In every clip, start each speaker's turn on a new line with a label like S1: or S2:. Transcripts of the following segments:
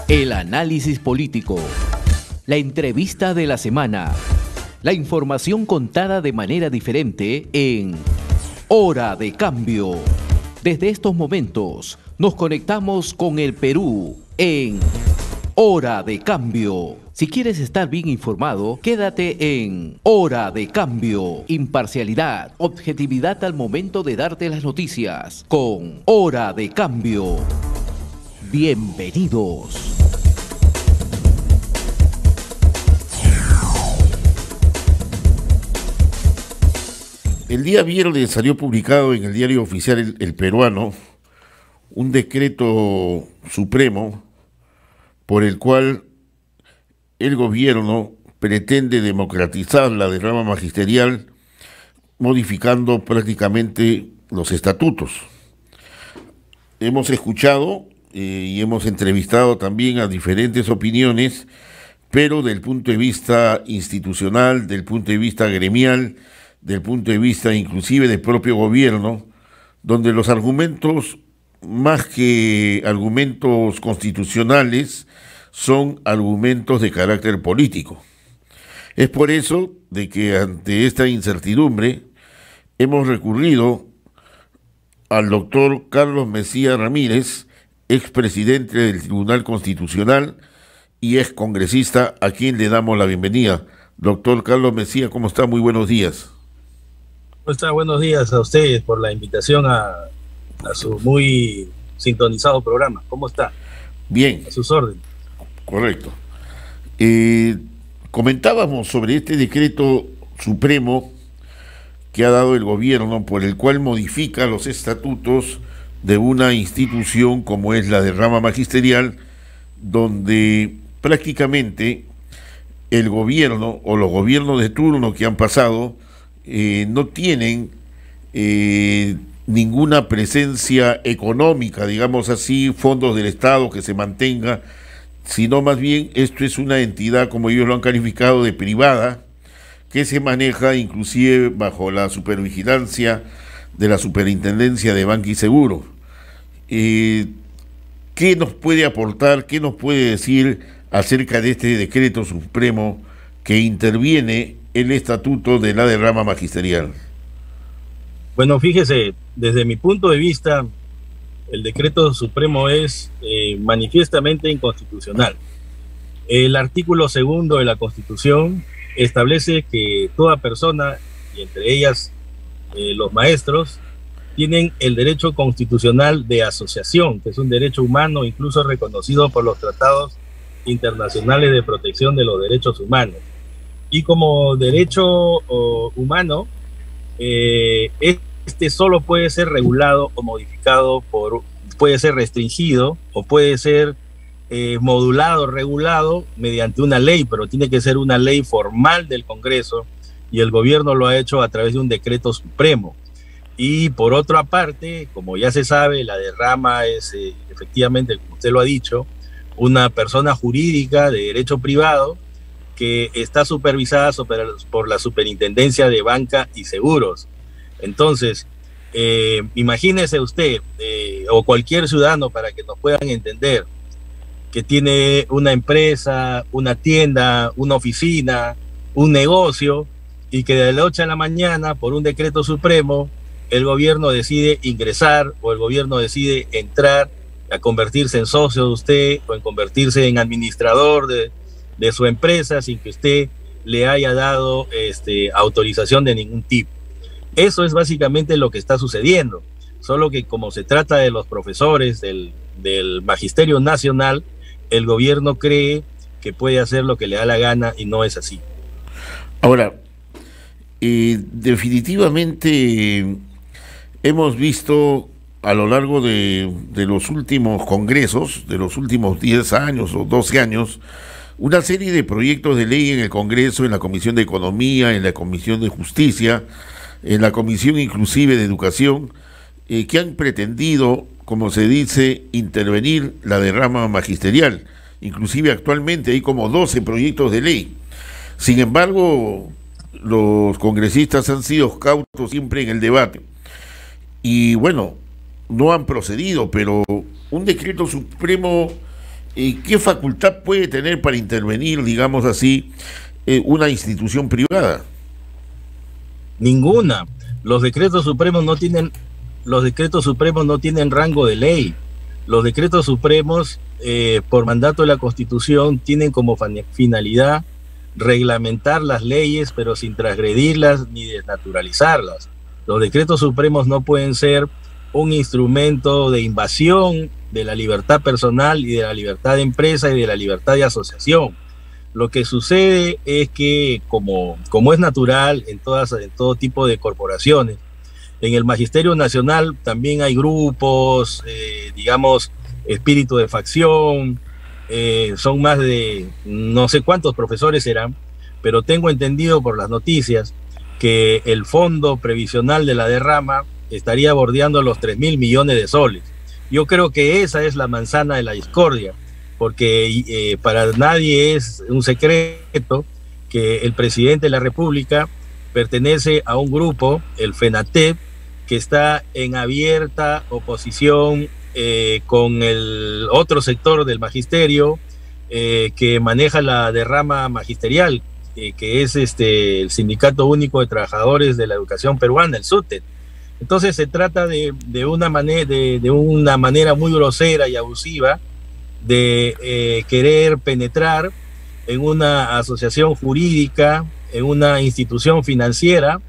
S1: El análisis político, la entrevista de la semana, la información contada de manera diferente en Hora de Cambio. Desde estos momentos nos conectamos con el Perú en Hora de Cambio. Si quieres estar bien informado, quédate en Hora de Cambio. Imparcialidad, objetividad al momento de darte las noticias con Hora de Cambio. Bienvenidos.
S2: El día viernes salió publicado en el diario oficial El Peruano un decreto supremo por el cual el gobierno pretende democratizar la derrama magisterial modificando prácticamente los estatutos. Hemos escuchado y hemos entrevistado también a diferentes opiniones, pero del punto de vista institucional, del punto de vista gremial, del punto de vista inclusive del propio gobierno, donde los argumentos, más que argumentos constitucionales, son argumentos de carácter político. Es por eso de que ante esta incertidumbre hemos recurrido al doctor Carlos Messía Ramírez, expresidente del Tribunal Constitucional y excongresista, a quien le damos la bienvenida. Doctor Carlos Messía, ¿cómo está? Muy buenos días.
S3: ¿Cómo está? Buenos días a ustedes por la invitación a su muy sintonizado programa. ¿Cómo está?
S2: Bien.
S3: A sus órdenes.
S2: Correcto. Comentábamos sobre este decreto supremo que ha dado el gobierno por el cual modifica los estatutos de una institución como es la derrama magisterial, donde prácticamente el gobierno o los gobiernos de turno que han pasado no tienen ninguna presencia económica, digamos así, fondos del Estado que se mantenga, sino más bien esto es una entidad, como ellos lo han calificado, de privada, que se maneja inclusive bajo la supervigilancia de la Superintendencia de Banca y Seguro. ¿Qué nos puede aportar, qué nos puede decir acerca de este decreto supremo que interviene el estatuto de la derrama magisterial?
S3: Bueno, fíjese, desde mi punto de vista, el decreto supremo es manifiestamente inconstitucional. El artículo 2 de la Constitución establece que toda persona, y entre ellas los maestros, tienen el derecho constitucional de asociación, que es un derecho humano incluso reconocido por los tratados internacionales de protección de los derechos humanos. Y como derecho humano, este solo puede ser regulado o modificado puede ser restringido o puede ser modulado, regulado mediante una ley, pero tiene que ser una ley formal del Congreso, y el gobierno lo ha hecho a través de un decreto supremo. Y por otra parte, como ya se sabe, la derrama es efectivamente, como usted lo ha dicho, una persona jurídica de derecho privado que está supervisada por la Superintendencia de Banca y Seguros. Entonces, imagínese usted, o cualquier ciudadano, para que nos puedan entender, que tiene una empresa, una tienda, una oficina, un negocio, y que de la noche a la mañana, por un decreto supremo, el gobierno decide ingresar o el gobierno decide entrar a convertirse en socio de usted o en convertirse en administrador de su empresa sin que usted le haya dado autorización de ningún tipo. Eso es básicamente lo que está sucediendo, solo que como se trata de los profesores del Magisterio Nacional, el gobierno cree que puede hacer lo que le da la gana y no es así.
S2: Ahora, definitivamente hemos visto a lo largo de los últimos congresos, de los últimos 10 años o 12 años, una serie de proyectos de ley en el Congreso, en la Comisión de Economía, en la Comisión de Justicia, en la Comisión inclusive de Educación, que han pretendido, como se dice, intervenir la derrama magisterial. Inclusive actualmente hay como 12 proyectos de ley. Sin embargo, los congresistas han sido cautos siempre en el debate. Y bueno, no han procedido, pero un decreto supremo ¿qué facultad puede tener para intervenir, digamos así, una institución privada?
S3: Ninguna. Los decretos supremos no tienen rango de ley. Los decretos supremos, por mandato de la Constitución, tienen como finalidad reglamentar las leyes, pero sin transgredirlas ni desnaturalizarlas. Los decretos supremos no pueden ser un instrumento de invasión de la libertad personal y de la libertad de empresa y de la libertad de asociación. Lo que sucede es que, como es natural en todo tipo de corporaciones, en el Magisterio Nacional también hay grupos, digamos, espíritu de facción, son más de no sé cuántos profesores serán, pero tengo entendido por las noticias que el fondo previsional de la derrama estaría bordeando los 3.000 millones de soles. Yo creo que esa es la manzana de la discordia, porque para nadie es un secreto que el presidente de la República pertenece a un grupo, el FENATEP, que está en abierta oposición con el otro sector del magisterio que maneja la derrama magisterial, que es el Sindicato Único de Trabajadores de la Educación Peruana, el SUTET. Entonces se trata de una manera muy grosera y abusiva de querer penetrar en una asociación jurídica, en una institución financiera,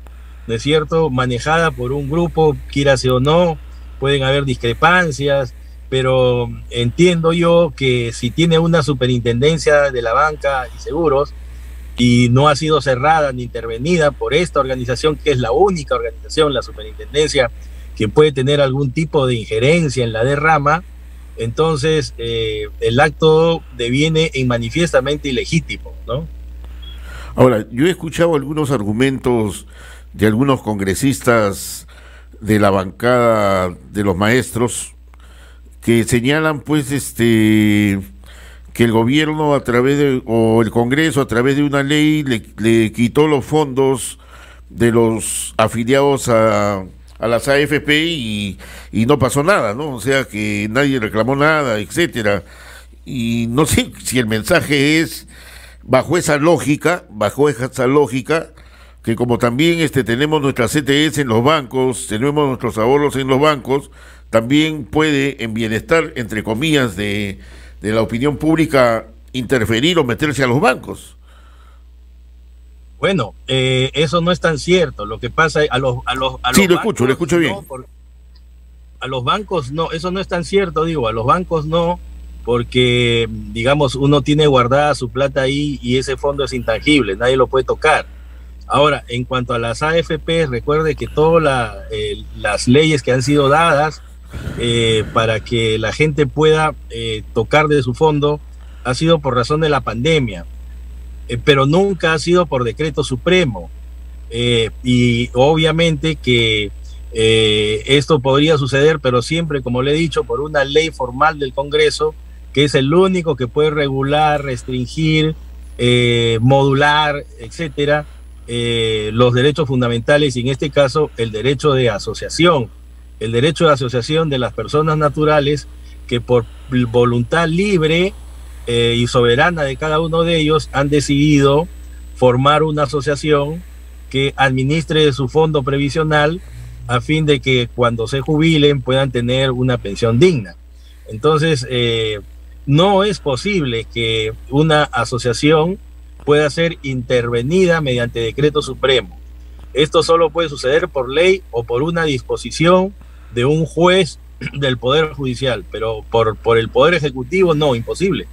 S3: ¿no es cierto?, manejada por un grupo, quírase o no, pueden haber discrepancias, pero entiendo yo que si tiene una superintendencia de la banca y seguros y no ha sido cerrada ni intervenida por esta organización, que es la única organización, la superintendencia, que puede tener algún tipo de injerencia en la derrama, entonces el acto deviene manifiestamente ilegítimo, ¿no?
S2: Ahora, yo he escuchado algunos argumentos de algunos congresistas de la bancada de los maestros que señalan pues que el gobierno o el Congreso a través de una ley le quitó los fondos de los afiliados a las AFP y no pasó nada, ¿no? O sea que nadie reclamó nada, etcétera. Y no sé si el mensaje es bajo esa lógica, que como también tenemos nuestras CTS en los bancos, tenemos nuestros ahorros en los bancos, también puede en bienestar, entre comillas, de la opinión pública interferir o meterse a los bancos.
S3: Bueno, eso no es tan cierto. Lo que pasa a los
S2: sí, lo
S3: bancos,
S2: escucho bien.
S3: No, a los bancos no, eso no es tan cierto, digo, a los bancos no, porque digamos uno tiene guardada su plata ahí y ese fondo es intangible, nadie lo puede tocar. Ahora, en cuanto a las AFP, recuerde que todas las leyes que han sido dadas para que la gente pueda tocar de su fondo ha sido por razón de la pandemia, pero nunca ha sido por decreto supremo. Y obviamente que esto podría suceder, pero siempre, como le he dicho, por una ley formal del Congreso, que es el único que puede regular, restringir, modular, etcétera, los derechos fundamentales, y en este caso el derecho de asociación de las personas naturales que por voluntad libre y soberana de cada uno de ellos han decidido formar una asociación que administre su fondo previsional a fin de que cuando se jubilen puedan tener una pensión digna. Entonces, no es posible que una asociación pueda ser intervenida mediante decreto supremo. Esto solo puede suceder por ley o por una disposición de un juez del Poder Judicial, pero por el Poder Ejecutivo no, imposible.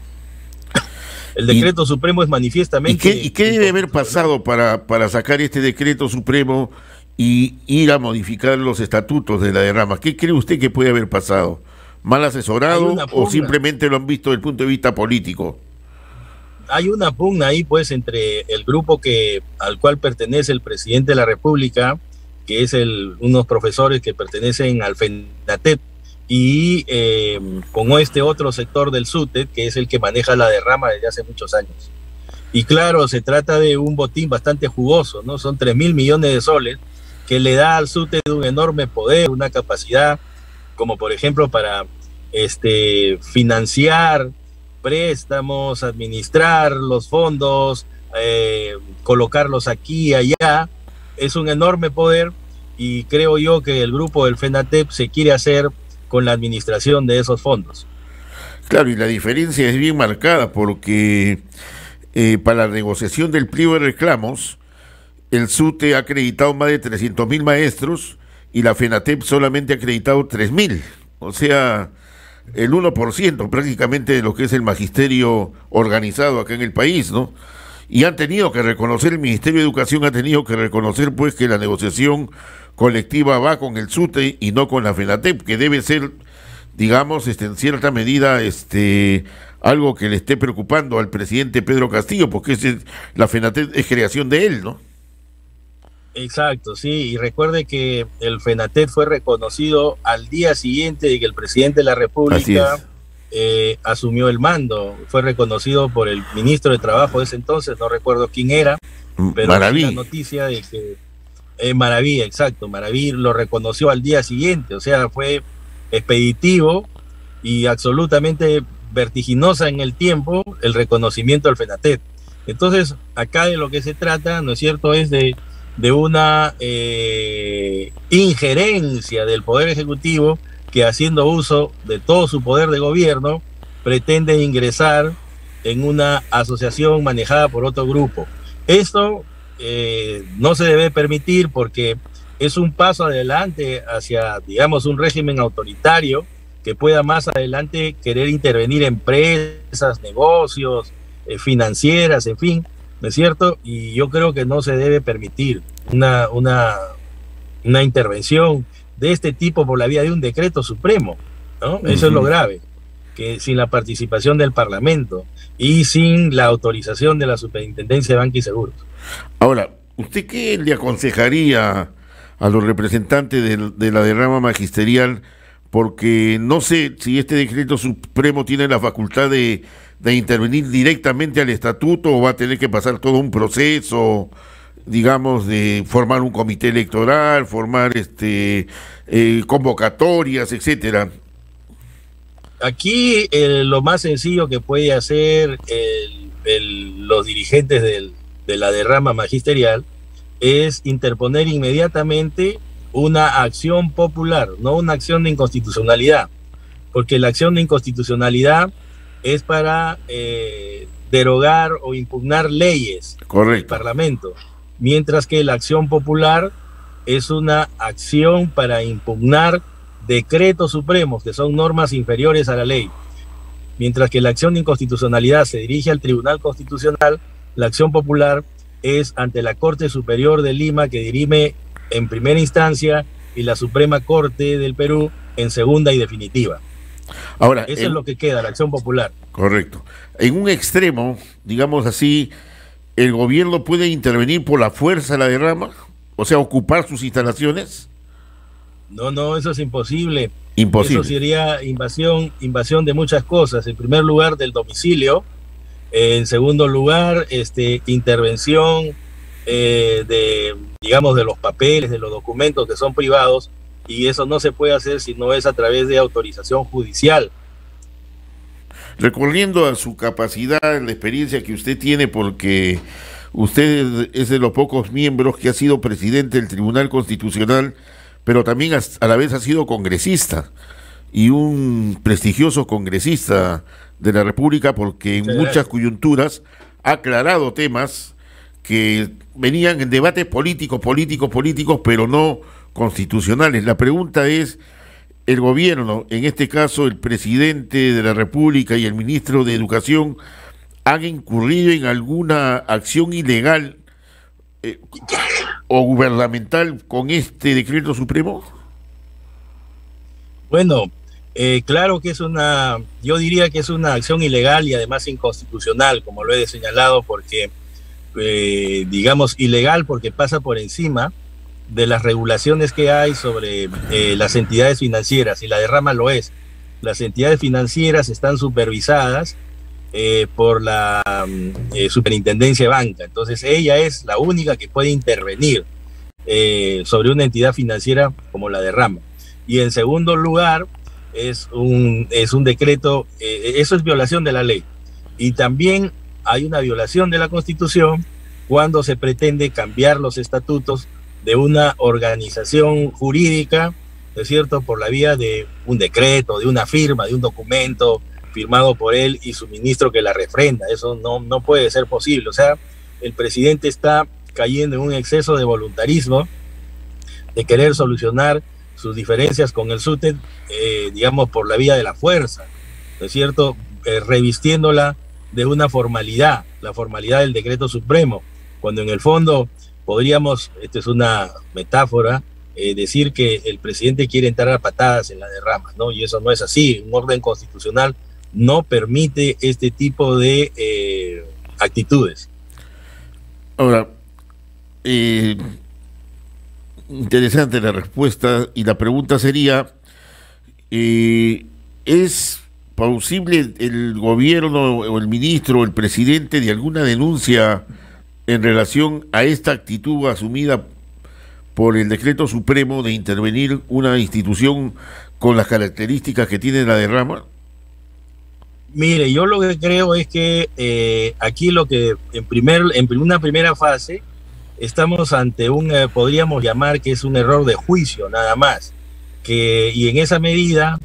S3: El decreto supremo es manifiestamente...
S2: ¿Y qué debe haber pasado para sacar este decreto supremo y ir a modificar los estatutos de la derrama? ¿Qué cree usted que puede haber pasado? ¿Mal asesorado o simplemente lo han visto desde el punto de vista político?
S3: Hay una pugna ahí pues entre el grupo al cual pertenece el presidente de la República, que es unos profesores que pertenecen al FENATEP, y con este otro sector del SUTET, que es el que maneja la derrama desde hace muchos años. Y claro, se trata de un botín bastante jugoso, ¿no? Son 3.000 millones de soles que le da al SUTET un enorme poder, una capacidad, como por ejemplo para financiar préstamos, administrar los fondos, colocarlos aquí y allá. Es un enorme poder y creo yo que el grupo del FENATEP se quiere hacer con la administración de esos fondos.
S2: Claro, y la diferencia es bien marcada porque para la negociación del pliego de reclamos, el SUTE ha acreditado más de 300.000 maestros y la FENATEP solamente ha acreditado 3.000. O sea, el 1% prácticamente de lo que es el magisterio organizado acá en el país, ¿no? Y han tenido que reconocer, el Ministerio de Educación ha tenido que reconocer pues que la negociación colectiva va con el SUTE y no con la FENATEP, que debe ser, digamos, en cierta medida, algo que le esté preocupando al presidente Pedro Castillo, porque la FENATEP es creación de él, ¿no?
S3: Exacto, sí, y recuerde que el FENATEP fue reconocido al día siguiente de que el presidente de la República asumió el mando. Fue reconocido por el ministro de Trabajo de ese entonces, no recuerdo quién era, pero
S2: Maraví.
S3: la noticia de que Maraví, exacto, Maraví lo reconoció al día siguiente, o sea, fue expeditivo y absolutamente vertiginosa en el tiempo el reconocimiento del FENATEP. Entonces, acá de lo que se trata, ¿no es cierto?, es de una injerencia del Poder Ejecutivo que, haciendo uso de todo su poder de gobierno, pretende ingresar en una asociación manejada por otro grupo. Esto no se debe permitir porque es un paso adelante hacia, digamos, un régimen autoritario que pueda más adelante querer intervenir empresas, negocios, financieras, en fin, ¿no es cierto? Y yo creo que no se debe permitir una intervención de este tipo por la vía de un decreto supremo, ¿no? Eso es lo grave, que sin la participación del Parlamento y sin la autorización de la Superintendencia de Banca y Seguros.
S2: Ahora, ¿usted qué le aconsejaría a los representantes de la derrama magisterial? Porque no sé si este decreto supremo tiene la facultad de intervenir directamente al estatuto o va a tener que pasar todo un proceso, digamos, de formar un comité electoral, formar convocatorias, etcétera.
S3: Aquí lo más sencillo que puede hacer los dirigentes de la derrama magisterial es interponer inmediatamente una acción popular, no una acción de inconstitucionalidad, porque la acción de inconstitucionalidad es para derogar o impugnar leyes del Parlamento, mientras que la acción popular es una acción para impugnar decretos supremos, que son normas inferiores a la ley. Mientras que la acción de inconstitucionalidad se dirige al Tribunal Constitucional, la acción popular es ante la Corte Superior de Lima, que dirime en primera instancia, y la Suprema Corte del Perú en segunda y definitiva.
S2: Ahora,
S3: eso es lo que queda, la acción popular.
S2: Correcto. En un extremo, digamos así, ¿el gobierno puede intervenir por la fuerza de la derrama? O sea, ocupar sus instalaciones.
S3: No, eso es imposible.
S2: Imposible.
S3: Eso sería invasión de muchas cosas. En primer lugar, del domicilio. En segundo lugar, intervención digamos, de los papeles, de los documentos que son privados, y eso no se puede hacer si no es a través de autorización judicial.
S2: Recurriendo a su capacidad, la experiencia que usted tiene, porque usted es de los pocos miembros que ha sido presidente del Tribunal Constitucional, pero también a la vez ha sido congresista, y un prestigioso congresista de la República, porque en muchas coyunturas ha aclarado temas que venían en debates políticos, pero no constitucionales. La pregunta es, el gobierno, en este caso el presidente de la República y el ministro de Educación, ¿han incurrido en alguna acción ilegal o gubernamental con este decreto supremo?
S3: Bueno, claro que yo diría que es una acción ilegal y además inconstitucional, como lo he señalado, porque digamos, ilegal porque pasa por encima de las regulaciones que hay sobre las entidades financieras, y la derrama lo es. Las entidades financieras están supervisadas por la Superintendencia de Banca, entonces ella es la única que puede intervenir sobre una entidad financiera como la derrama. Y en segundo lugar, es un decreto, eso es violación de la ley. Y también hay una violación de la Constitución cuando se pretende cambiar los estatutos de una organización jurídica, ¿no es cierto?, por la vía de un decreto, de una firma, de un documento firmado por él y su ministro que la refrenda. Eso no puede ser posible. O sea, el presidente está cayendo en un exceso de voluntarismo, de querer solucionar sus diferencias con el SUTEP, digamos, por la vía de la fuerza, ¿no es cierto?, revistiéndola de una formalidad, la formalidad del decreto supremo, cuando en el fondo podríamos, esta es una metáfora, decir que el presidente quiere entrar a patadas en la derrama, ¿no? Y eso no es así. Un orden constitucional no permite este tipo de actitudes.
S2: Ahora, interesante la respuesta, y la pregunta sería, ¿es plausible el gobierno o el ministro o el presidente de alguna denuncia en relación a esta actitud asumida por el decreto supremo de intervenir una institución con las características que tiene la derrama?
S3: Mire, yo lo que creo es que aquí lo que en una primera fase estamos ante podríamos llamar que es un error de juicio nada más, y en esa medida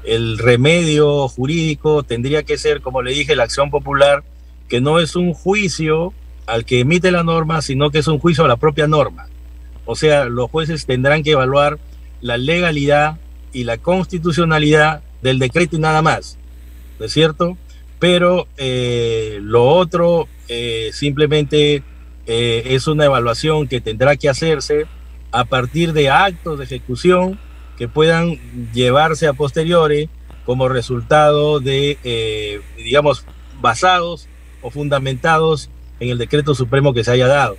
S3: el remedio jurídico tendría que ser, como le dije, la acción popular, que no es un juicio al que emite la norma, sino que es un juicio a la propia norma. O sea, los jueces tendrán que evaluar la legalidad y la constitucionalidad del decreto y nada más, ¿no es cierto? Pero lo otro simplemente es una evaluación que tendrá que hacerse a partir de actos de ejecución que puedan llevarse a posteriori como resultado de, digamos, basados o fundamentados en el decreto supremo que se haya dado.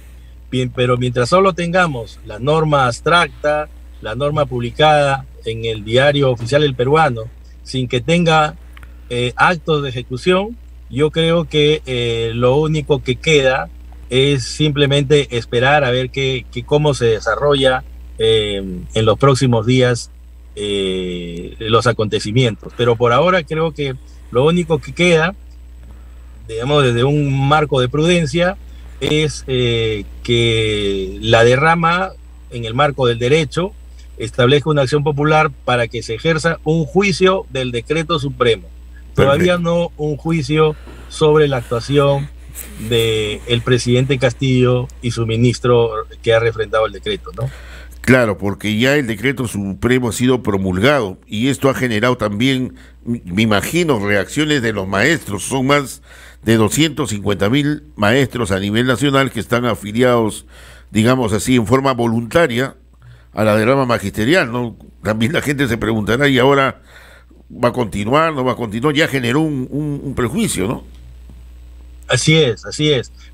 S3: Bien, pero mientras solo tengamos la norma abstracta, la norma publicada en el diario oficial del peruano, sin que tenga actos de ejecución, yo creo que lo único que queda es simplemente esperar a ver cómo se desarrolla en los próximos días los acontecimientos. Pero por ahora creo que lo único que queda, digamos, desde un marco de prudencia, es que la derrama, en el marco del derecho, establezca una acción popular para que se ejerza un juicio del decreto supremo. Todavía no un juicio sobre la actuación del presidente Castillo y su ministro que ha refrendado el decreto, ¿no?
S2: Claro, porque ya el decreto supremo ha sido promulgado y esto ha generado también, me imagino, reacciones de los maestros. Son más de 250.000 maestros a nivel nacional que están afiliados, digamos así, en forma voluntaria a la derrama magisterial, ¿no? También la gente se preguntará, ¿y ahora va a continuar, no va a continuar? Ya generó un prejuicio, ¿no?
S3: Así es.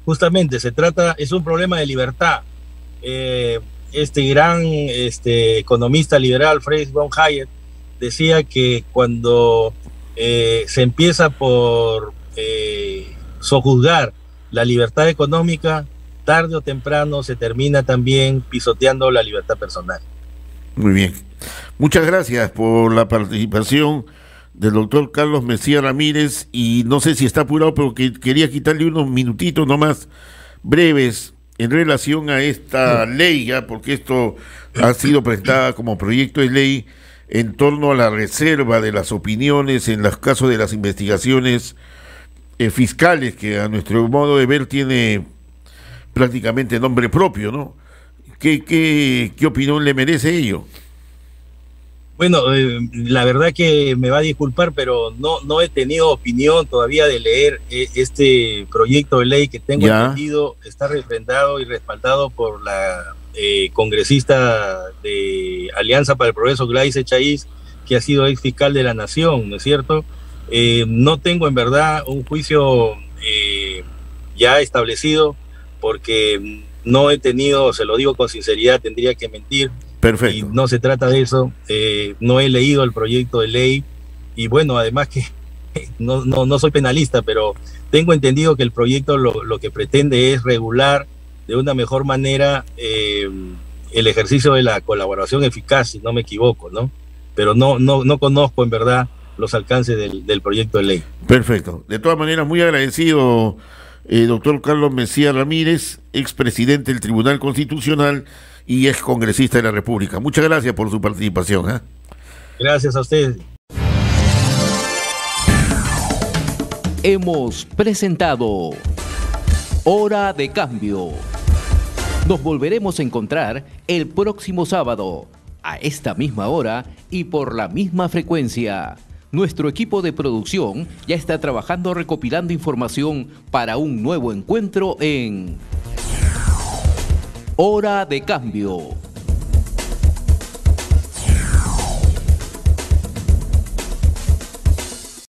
S3: Justamente es un problema de libertad. Este gran economista liberal, Friedrich von Hayek, decía que cuando se empieza por sojuzgar la libertad económica, tarde o temprano se termina también pisoteando la libertad personal.
S2: Muy bien. Muchas gracias por la participación del doctor Carlos Mejía Ramírez, y no sé si está apurado, pero quería quitarle unos minutitos nomás breves en relación a esta ley, ya, porque esto ha sido presentada como proyecto de ley en torno a la reserva de las opiniones en los casos de las investigaciones fiscales, que a nuestro modo de ver tiene prácticamente nombre propio, ¿no? ¿Qué opinión le merece ello?
S3: Bueno, la verdad que me va a disculpar, pero no he tenido opinión todavía de leer este proyecto de ley que tengo entendido está refrendado y respaldado por la congresista de Alianza para el Progreso, Gladys Echaíz, que ha sido ex fiscal de la Nación, ¿no es cierto? No tengo en verdad un juicio ya establecido, porque no he tenido, se lo digo con sinceridad, tendría que mentir.
S2: Perfecto.
S3: Y no se trata de eso. No he leído el proyecto de ley, y bueno, además que no soy penalista, pero tengo entendido que el proyecto lo que pretende es regular de una mejor manera el ejercicio de la colaboración eficaz, si no me equivoco, ¿no? Pero no conozco en verdad los alcances del proyecto de ley.
S2: Perfecto. De todas maneras, muy agradecido, doctor Carlos Mejía Ramírez, expresidente del Tribunal Constitucional y ex congresista de la República. Muchas gracias por su participación.
S3: Gracias a ustedes.
S1: Hemos presentado Hora de Cambio. Nos volveremos a encontrar el próximo sábado, a esta misma hora y por la misma frecuencia. Nuestro equipo de producción ya está trabajando recopilando información para un nuevo encuentro en Hora de Cambio.